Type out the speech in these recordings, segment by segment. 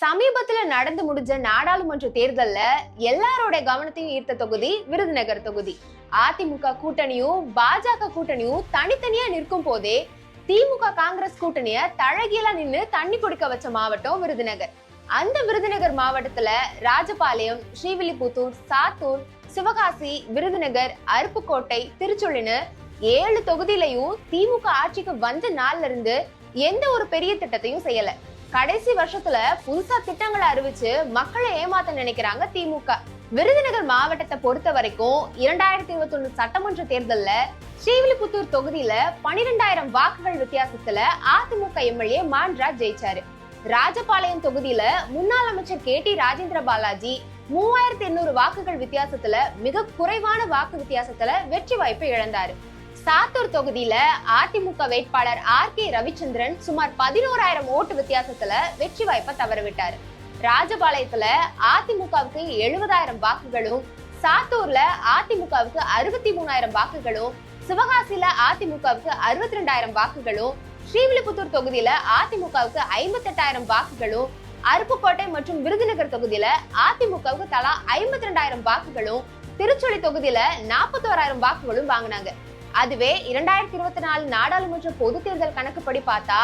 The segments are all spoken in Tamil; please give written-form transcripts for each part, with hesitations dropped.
சமீபத்துல நடந்து முடிஞ்ச நாடாளுமன்ற தேர்தல்ல எல்லாரோட கவனத்தையும் ஈர்த்த தொகுதி விருதுநகர் தொகுதி. அதிமுக கூட்டணியும் பாஜக கூட்டணியும் தனித்தனியா நிற்கும் போதே திமுக காங்கிரஸ் கூட்டணிய தழகியலா நின்னு தண்ணி குடிக்க வச்ச மாவட்டம் விருதுநகர். அந்த விருதுநகர் மாவட்டத்துல ராஜபாளையம், ஸ்ரீவில்லிபுத்தூர், சாத்தூர், சிவகாசி, விருதுநகர், அருப்புக்கோட்டை, திருச்சுழின்னு 7 தொகுதியிலையும் திமுக ஆட்சிக்கு வந்த நாள்ல இருந்து எந்த ஒரு பெரிய திட்டத்தையும் செய்யல. கடைசி வருஷத்துல புதுசா திட்டங்களை அறிவிச்சு மக்களை ஏமாத்த நினைக்கிறாங்க திமுக. விருதுநகர் மாவட்டத்தை பொறுத்த வரைக்கும் 2021 சட்டமன்ற தேர்தல்ல ஸ்ரீவில்லிபுத்தூர் தொகுதியில 12,000 வாக்குகள் வித்தியாசத்துல அதிமுக எம்எல்ஏ மான்ராஜ் ஜெயிச்சாரு. ராஜபாளையம் தொகுதியில முன்னாள் அமைச்சர் KT ராஜேந்திர பாலாஜி 3,800 வாக்குகள் வித்தியாசத்துல மிக குறைவான வாக்கு வித்தியாசத்துல வெற்றி வாய்ப்பை இழந்தாரு. சாத்தூர் தொகுதியில அதிமுக வேட்பாளர் RK ரவிச்சந்திரன் சுமார் 11,000 ஓட்டு வித்தியாசத்துல வெற்றி வாய்ப்பை தவறவிட்டாரு. ராஜபாளையத்துல அதிமுகவுக்கு 70,000 வாக்குகளும், சாத்தூர்ல அதிமுகவுக்கு 63,000 வாக்குகளும், சிவகாசியில அதிமுகவுக்கு 62,000 வாக்குகளும், ஸ்ரீவில்லிபுத்தூர் தொகுதியில அதிமுகவுக்கு 58,000 வாக்குகளும், அருப்புக்கோட்டை மற்றும் விருதுநகர் தொகுதியில அதிமுகவுக்கு தலா 52,000 வாக்குகளும், திருச்சுழி தொகுதியில 41,000 வாக்குகளும் வாங்கினாங்க. அதுவே 2024 நாடாளுமன்ற பொது தேர்தல் கணக்குப்படி பார்த்தா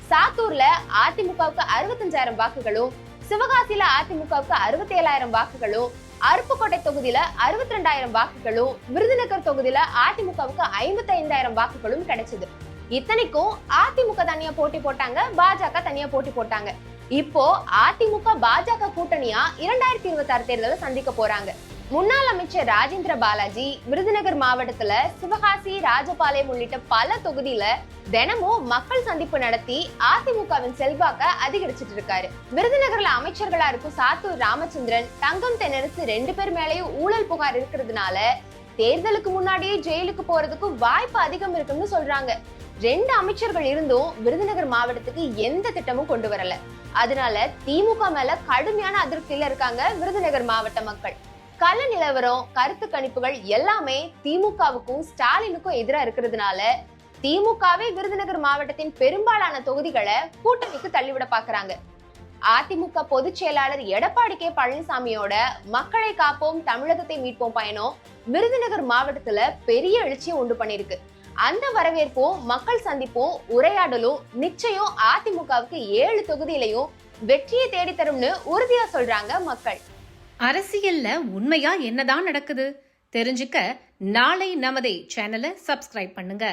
சாத்தூர்ல அதிமுகவுக்கு 65,000 வாக்குகளும், சிவகாசியில அதிமுகவுக்கு 67,000 வாக்குகளும், அருப்புக்கோட்டை தொகுதியில 62,000 வாக்குகளும், விருதுநகர் தொகுதியில அதிமுகவுக்கு 55,000 வாக்குகளும் கிடைச்சது. இத்தனைக்கும் அதிமுக தனியா போட்டி போட்டாங்க, பாஜக தனியா போட்டி போட்டாங்க. இப்போ அதிமுக பாஜக கூட்டணியா 2026 தேர்தலை சந்திக்க போறாங்க. முன்னாள் அமைச்சர் ராஜேந்திர பாலாஜி விருதுநகர் மாவட்டத்துல சிவகாசி, ராஜபாளையம் உள்ளிட்ட பல தொகுதியில தினமும் மக்கள் சந்திப்பு நடத்தி அதிமுகவின் செல்வாக்க அதிகரிச்சிட்டு இருக்காரு. விருதுநகர்ல அமைச்சர்களா இருக்கும் சாத்தூர் ராமச்சந்திரன், தங்கம் தென்னரசு 2 பேர் மேலேயும் ஊழல் புகார் இருக்கிறதுனால தேர்தலுக்கு முன்னாடியே ஜெயிலுக்கு போறதுக்கு வாய்ப்பு அதிகம் இருக்குன்னு சொல்றாங்க. 2 அமைச்சர்கள் இருந்தும் விருதுநகர் மாவட்டத்துக்கு எந்த திட்டமும் கொண்டு வரல. அதனால திமுக மேல கடுமையான அதிருப்தியில இருக்காங்க விருதுநகர் மாவட்ட மக்கள். கள நிலவரம், கருத்து கணிப்புகள் எல்லாமே திமுகவுக்கும் ஸ்டாலினுக்கும் எதிராக இருக்கிறதுனால திமுகவே விருதுநகர் மாவட்டத்தின் பெரும்பாலான தொகுதிகளை கூட்டணிக்கு தள்ளிவிட பாக்குறாங்க. அதிமுக பொதுச் செயலாளர் எடப்பாடி K பழனிசாமியோட மக்களை காப்போம் தமிழகத்தை மீட்போம் பயணம் விருதுநகர் மாவட்டத்துல பெரிய எழுச்சியை உண்டு பண்ணிருக்கு. அந்த வரவேற்பும் மக்கள் சந்திப்பும் உரையாடலும் நிச்சயம் அதிமுகவுக்கு 7 தொகுதியிலையும் வெற்றியை தேடித்தரும்னு உறுதியா சொல்றாங்க மக்கள். அரசியல்ல உண்மையா என்னதான் நடக்குது தெரிஞ்சுக்க நாளை நமதே சேனலை சப்ஸ்கிரைப் பண்ணுங்க.